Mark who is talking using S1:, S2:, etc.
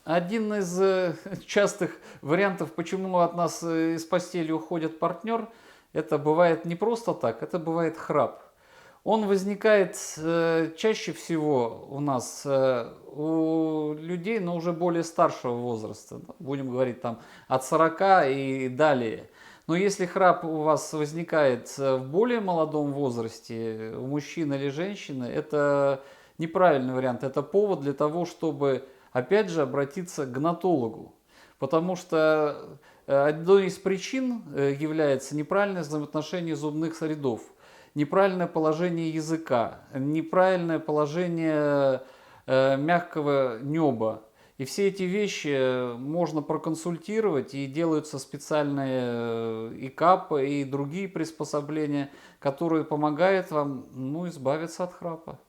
S1: Один из частых вариантов, почему от нас из постели уходит партнер, это бывает не просто так, это бывает храп. Он возникает чаще всего у нас у людей, но уже более старшего возраста, да, будем говорить там от 40 и далее. Но если храп у вас возникает в более молодом возрасте, у мужчины или женщины, это неправильный вариант, это повод для того, чтобы опять же обратиться к гнатологу. Потому что одной из причин является неправильное взаимоотношение зубных рядов, неправильное положение языка, неправильное положение мягкого неба. И все эти вещи можно проконсультировать, и делаются специальные и капы, и другие приспособления, которые помогают вам, ну, избавиться от храпа.